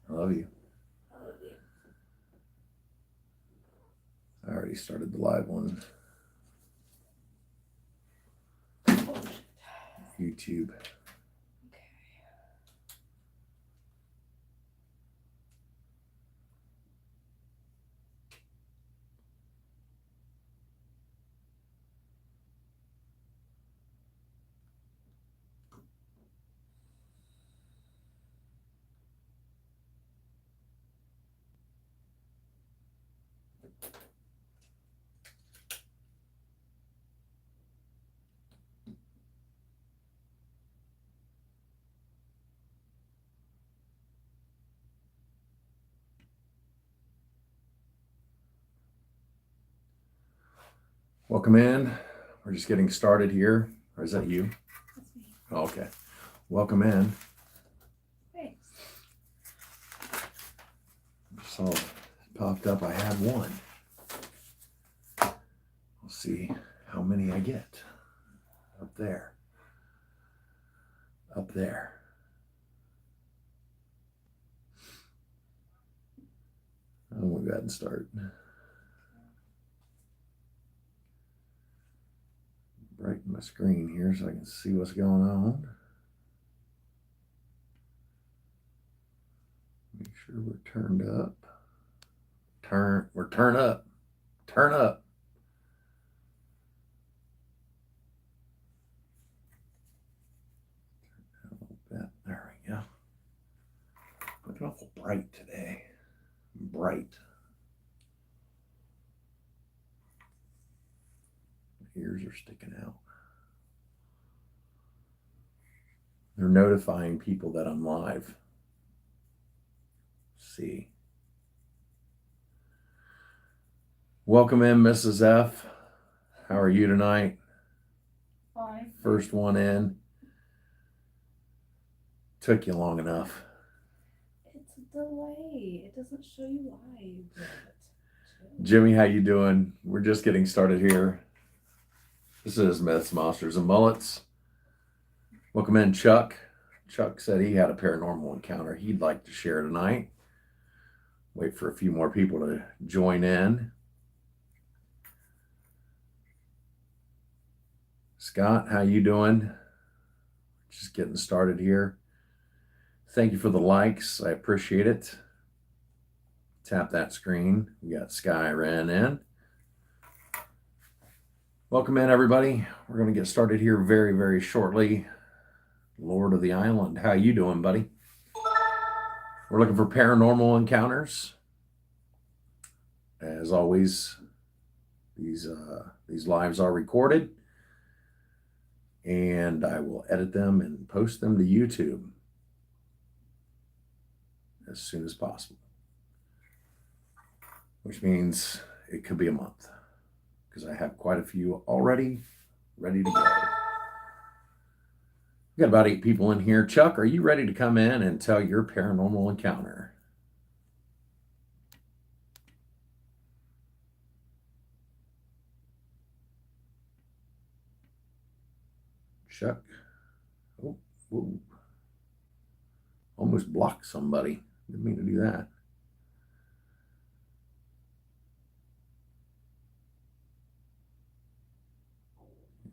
I love you. I love you. I already started the live one. Oh, YouTube. okay. Welcome in. We're just getting started here. Or is that you? That's me. Oh, okay. Welcome in. Thanks. So it popped up. I had one. We'll see how many I get. Up there. Up there. I'm going to go ahead and start. Brighten my screen here so I can see what's going on. Make sure we're turned up. We're turn up. Turn up. A little bit. There we go. Looking awful bright today. Bright. My ears are sticking out. They're notifying people that I'm live. Let's see. Welcome in, Mrs. F. How are you tonight? Fine. First one in. Took you long enough. It's a delay. It doesn't show you live yet. Jimmy, how you doing? We're just getting started here. This is Myths, Monsters, and Mullets. Welcome in, Chuck. Chuck said he had a paranormal encounter he'd like to share tonight. Wait for a few more people to join in. Scott, how you doing? Just getting started here. Thank you for the likes. I appreciate it. Tap that screen. We got Sky ran in. Welcome in, everybody. We're going to get started here very, very shortly. Lord of the Island, how you doing, buddy? We're looking for paranormal encounters. As always, these lives are recorded, and I will edit them and post them to YouTube as soon as possible, which means it could be a month because I have quite a few already ready to go. We got about 8 people in here. Chuck, are you ready to come in and tell your paranormal encounter? Chuck. Oh, whoa. Almost blocked somebody. Didn't mean to do that.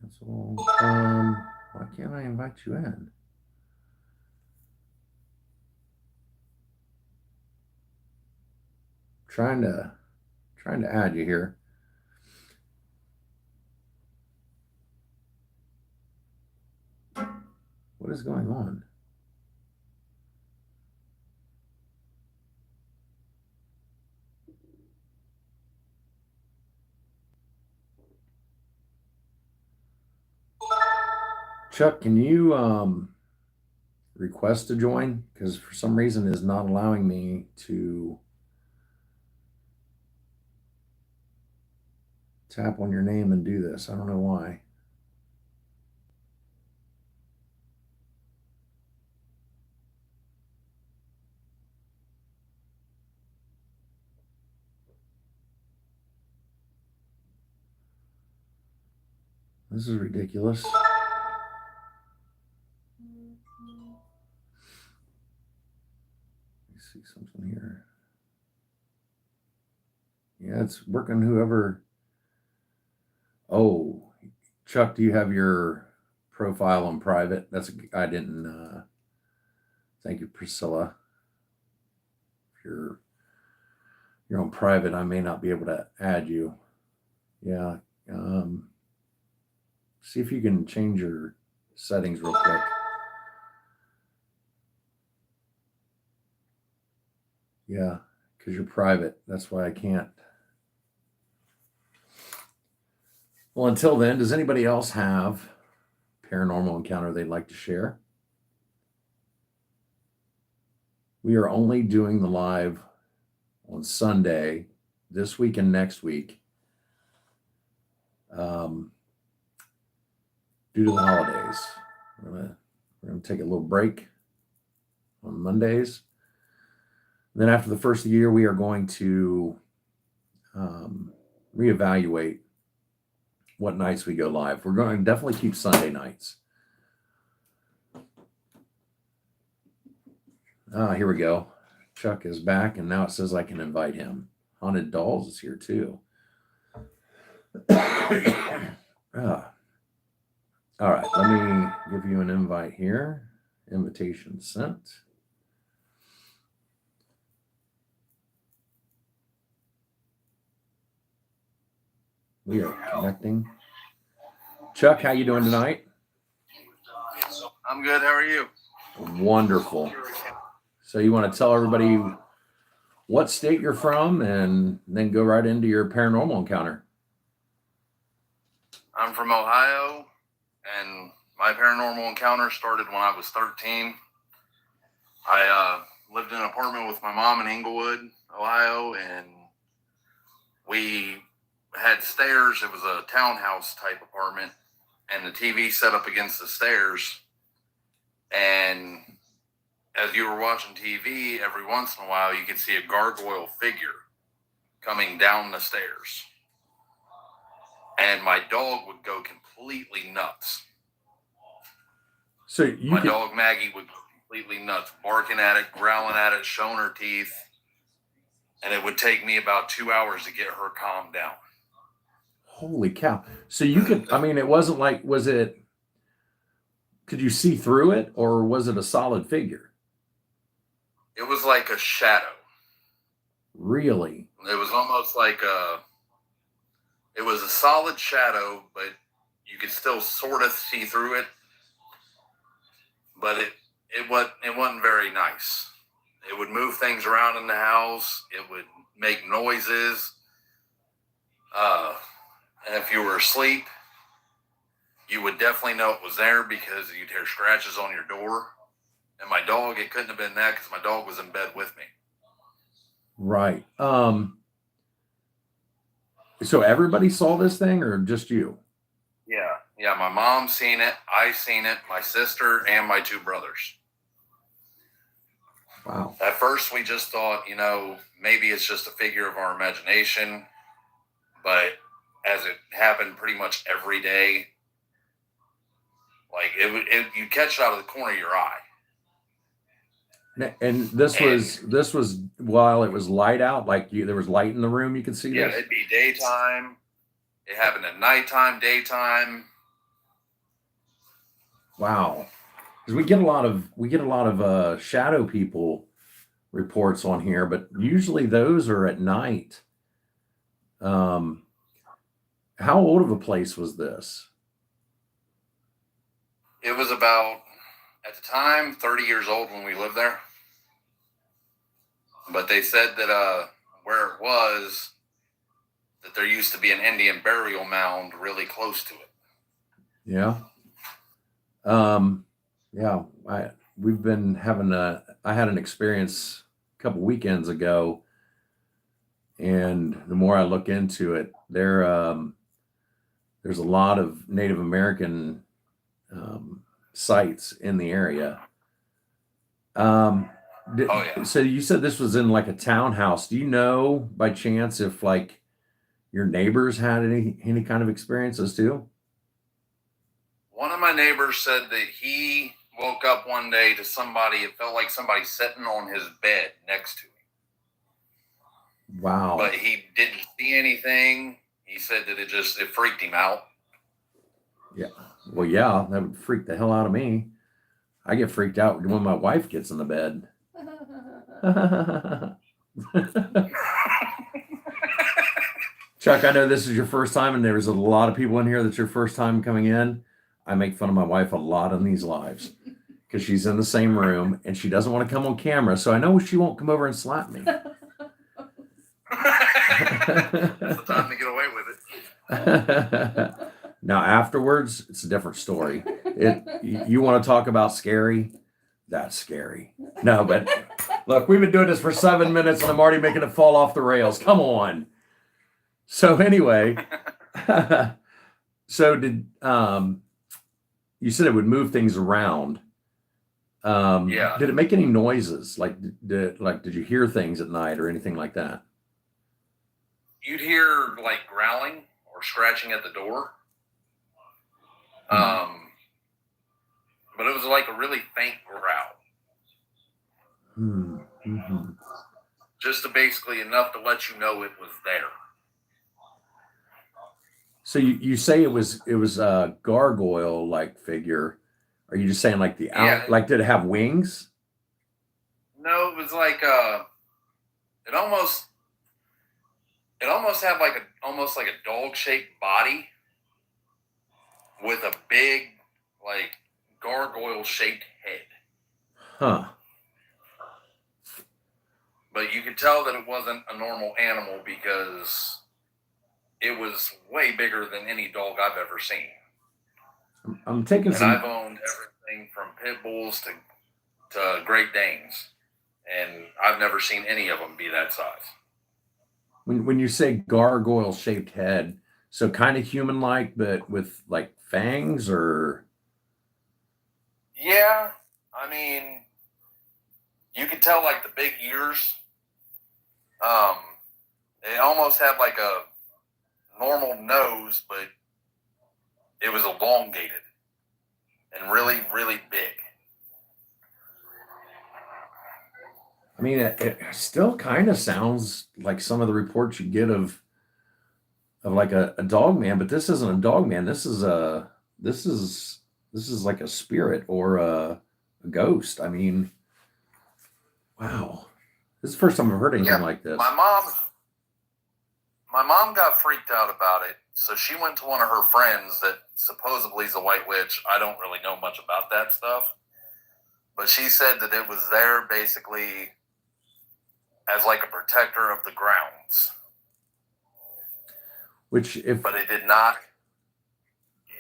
Cancel. Why can't I invite you in? Trying to add you here. What is going on? Chuck, can you request to join? Because for some reason it is not allowing me to tap on your name and do this. I don't know why. This is ridiculous. Let's see something here. Yeah, it's working. Whoever. Oh, Chuck, do you have your profile on private? I didn't. Thank you, Priscilla. If you're on private, I may not be able to add you. Yeah. See if you can change your settings real quick. Yeah, because you're private. That's why I can't. Well, until then, does anybody else have paranormal encounter they'd like to share? We are only doing the live on Sunday, this week and next week, due to the holidays. We're gonna take a little break on Mondays. Then after the first of the year, we are going to reevaluate what nights we go live. We're going to definitely keep Sunday nights. Here we go. Chuck is back, and now it says I can invite him. Haunted Dolls is here too. All right, let me give you an invite here. Invitation sent. We are connecting. Chuck, how you doing tonight? I'm good. How are you? Wonderful. So you want to tell everybody what state you're from and then go right into your paranormal encounter? I'm from Ohio, and my paranormal encounter started when I was 13. I lived in an apartment with my mom in Englewood, Ohio, and we had stairs. It was a townhouse type apartment, and the TV set up against the stairs. And as you were watching TV, every once in a while, you could see a gargoyle figure coming down the stairs. And my dog would go completely nuts. So my dog Maggie would go completely nuts, barking at it, growling at it, showing her teeth. And it would take me about 2 hours to get her calmed down. Holy cow. So you could, I mean, it wasn't like, could you see through it, or was it a solid figure? It was like a shadow. Really? It was almost like it was a solid shadow, but you could still sort of see through it. But it wasn't very nice. It would move things around in the house. It would make noises. And if you were asleep, you would definitely know it was there because you'd hear scratches on your door. And my dog, it couldn't have been that because my dog was in bed with me. Right. So everybody saw this thing, or just you? Yeah. My mom seen it. I seen it. My sister and my two brothers. Wow. At first, we just thought, maybe it's just a figure of our imagination. But as it happened pretty much every day, like you catch it out of the corner of your eye. And this was while it was light out, like there was light in the room, you could see this? Yeah, it'd be daytime. It happened at nighttime, daytime. Wow. Because we get a lot of shadow people reports on here, but usually those are at night. How old of a place was this? It was about, at the time, 30 years old when we lived there. But they said that where it was, that there used to be an Indian burial mound really close to it. Yeah. Yeah. I had an experience a couple weekends ago, and the more I look into it, there's a lot of Native American sites in the area. So you said this was in like a townhouse. Do you know by chance if like your neighbors had any kind of experiences too? One of my neighbors said that woke up one day to somebody. It felt like somebody sitting on his bed next to him. Wow. But he didn't see anything. He said that it freaked him out. Yeah. Well, yeah, that would freak the hell out of me. I get freaked out when my wife gets in the bed. Chuck, I know this is your first time, and there's a lot of people in here that's your first time coming in. I make fun of my wife a lot on these lives because she's in the same room and she doesn't want to come on camera, so I know she won't come over and slap me. That's the time to get away with it. Now, afterwards, it's a different story. You want to talk about scary? That's scary. No, but look, we've been doing this for 7 minutes and I'm already making it fall off the rails. Come on. So anyway, so did you said it would move things around? Yeah. Did it make any noises? Did you hear things at night or anything like that? You'd hear like growling or scratching at the door. But it was like a really faint growl. Mm-hmm. Just to basically enough to let you know it was there. So you say it was a gargoyle like figure. Are you just saying like like did it have wings? No, it was like it almost had like a dog shaped body with a big like gargoyle shaped head. Huh. But you could tell that it wasn't a normal animal because it was way bigger than any dog I've ever seen. I'm taking and I've owned everything from pit bulls to Great Danes, and I've never seen any of them be that size. When you say gargoyle shaped head, so kind of human like, but with like fangs, or? Yeah, I mean, you could tell like the big ears. It almost had like a normal nose, but it was elongated and really, really big. I mean, it still kind of sounds like some of the reports you get of like a dog man, but this isn't a dog man. This is like a spirit or a ghost. I mean, wow, this is the first time I've heard anything like this. My mom got freaked out about it, so she went to one of her friends that supposedly is a white witch. I don't really know much about that stuff, but she said that it was there basically as like a protector of the grounds. But it did not.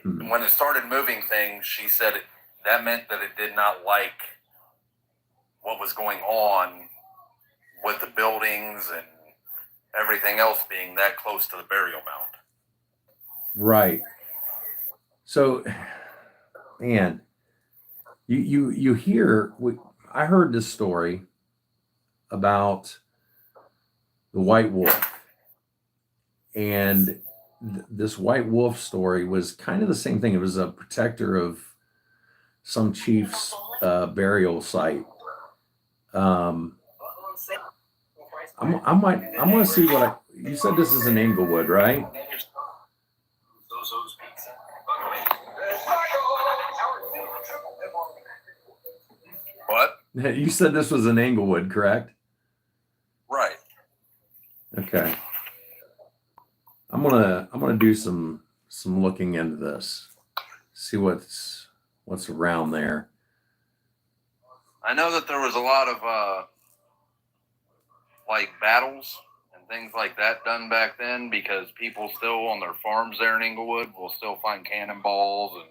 When it started moving things, she said that meant that it did not like what was going on with the buildings and everything else being that close to the burial mound. Right. So, man, you hear. I heard this story about the white wolf, and this white wolf story was kind of the same thing. It was a protector of some chief's burial site. I'm gonna see what you said. This is in Inglewood, right? What? You said this was in Inglewood, correct? Right. Okay. I'm gonna do some looking into this. See what's around there. I know that there was a lot of like battles and things like that done back then because people still on their farms there in Inglewood will still find cannonballs and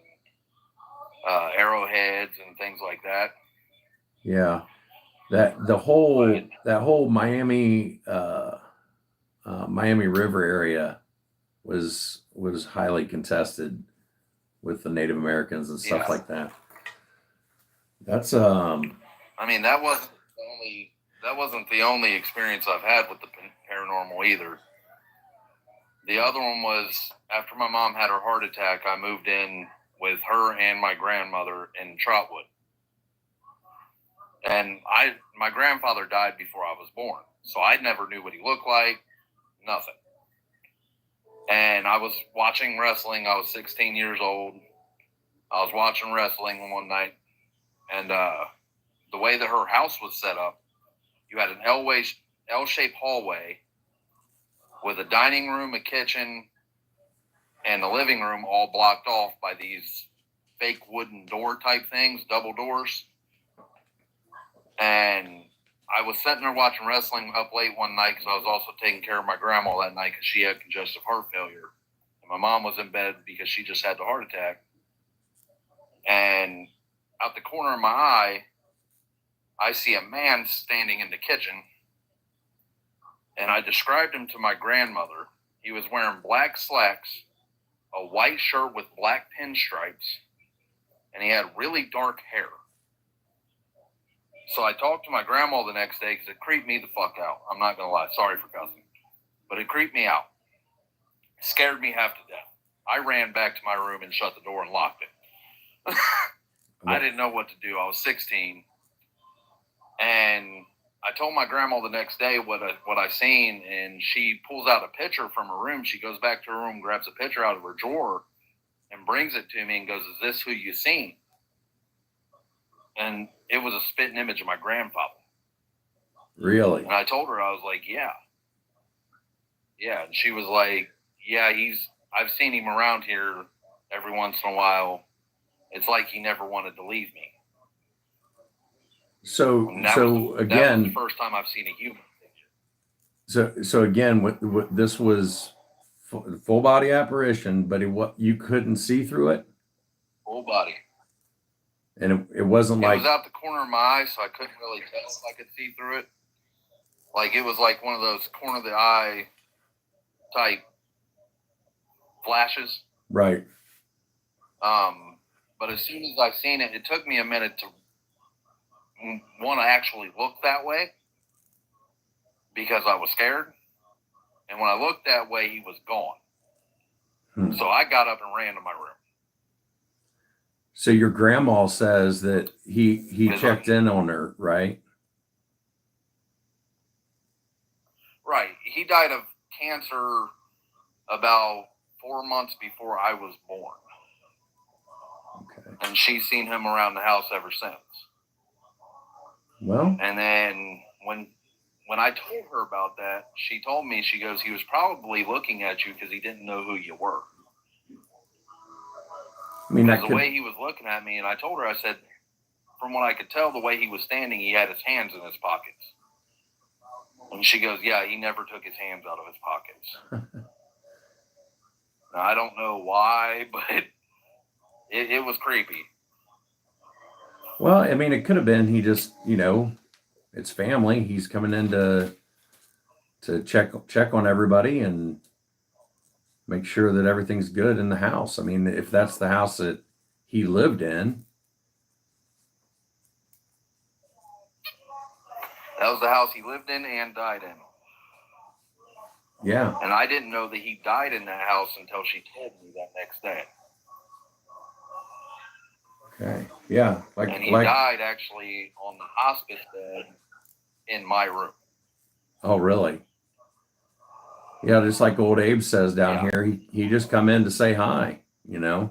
arrowheads and things like that. Yeah, that whole Miami Miami River area was highly contested with the Native Americans and stuff like that. That's I mean, that wasn't the only experience I've had with the paranormal either. The other one was after my mom had her heart attack. I moved in with her and my grandmother in Trotwood. And my grandfather died before I was born, so I never knew what he looked like, nothing. And I was watching wrestling. I was 16 years old. I was watching wrestling one night, and the way that her house was set up, you had an L-shaped hallway with a dining room, a kitchen, and the living room all blocked off by these fake wooden door type things, double doors. And I was sitting there watching wrestling up late one night because I was also taking care of my grandma that night because she had congestive heart failure. And my mom was in bed because she just had the heart attack. And out the corner of my eye, I see a man standing in the kitchen. And I described him to my grandmother. He was wearing black slacks, a white shirt with black pinstripes, and he had really dark hair. So I talked to my grandma the next day because it creeped me the fuck out. I'm not going to lie. Sorry for cussing. But it creeped me out. It scared me half to death. I ran back to my room and shut the door and locked it. I didn't know what to do. I was 16. And I told my grandma the next day what I seen, and she pulls out a picture from her room. She goes back to her room, grabs a picture out of her drawer, and brings it to me and goes, "Is this who you seen?" And it was a spitting image of my grandfather. Really? And I told her, I was like, yeah. Yeah. And she was like, yeah, I've seen him around here every once in a while. It's like he never wanted to leave me. So again, that was the first time I've seen a human picture. So again, what this was full body apparition, but you couldn't see through it? Full body. And it wasn't like... It was out the corner of my eye, so I couldn't really tell if I could see through it. Like, it was like one of those corner of the eye type flashes. Right. But as soon as I seen it, it took me a minute to want to actually look that way because I was scared. And when I looked that way, he was gone. So I got up and ran to my room. So your grandma says that he checked in on her, right? Right. He died of cancer about 4 months before I was born. Okay. And she's seen him around the house ever since. Well. And then when I told her about that, she told me, she goes, he was probably looking at you because he didn't know who you were. I mean, the way he was looking at me, and I told her, I said, from what I could tell, the way he was standing, he had his hands in his pockets. And she goes, yeah, he never took his hands out of his pockets. Now, I don't know why, but it was creepy. Well, I mean, it could have been he just, it's family. He's coming in to check on everybody and make sure that everything's good in the house. I mean, if that's the house that he lived in. That was the house he lived in and died in. Yeah. And I didn't know that he died in that house until she told me that next day. Okay. Yeah. And he died actually on the hospice bed in my room. Oh, really? Yeah, just like old Abe says down here, he just come in to say hi, Yeah.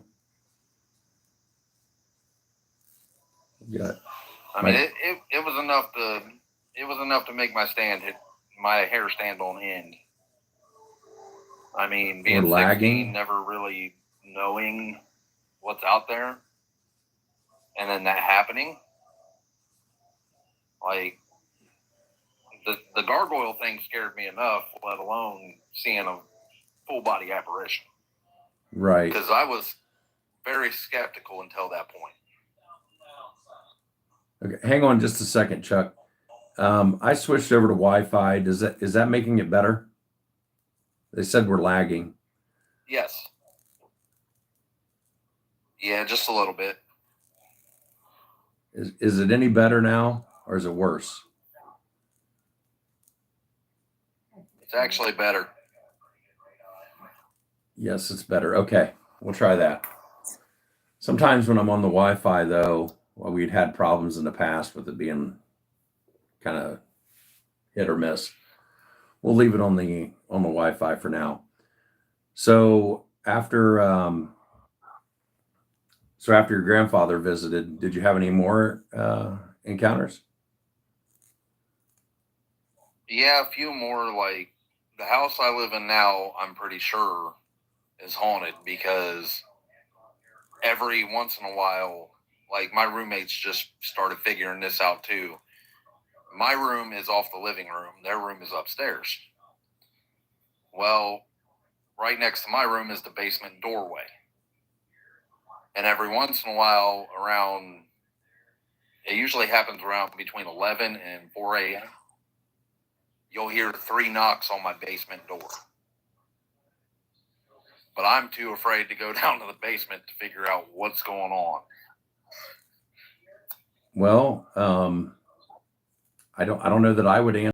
I mean, it was enough to make my hair stand on end. I mean, being 16, never really knowing what's out there, and then that happening, like the gargoyle thing scared me enough, let alone seeing a full body apparition. Right. Because I was very skeptical until that point. Okay, hang on just a second, Chuck. I switched over to Wi-Fi. Is that making it better? They said we're lagging. Yes. Yeah, just a little bit. Is it any better now, or is it worse? It's actually better. Yes, it's better. Okay, we'll try that. Sometimes when I'm on the Wi-Fi, though, we'd had problems in the past with it being kind of hit or miss. We'll leave it on the Wi-Fi for now. So after after your grandfather visited, did you have any more encounters? Yeah, a few more. Like the house I live in now, I'm pretty sure is haunted because every once in a while, like my roommates just started figuring this out too. My room is off the living room. Their room is upstairs. Well, right next to my room is the basement doorway. And every once in a while, it usually happens around between 11 and 4 a.m., you'll hear 3 knocks on my basement door. But I'm too afraid to go down to the basement to figure out what's going on. Well, I don't know that I would answer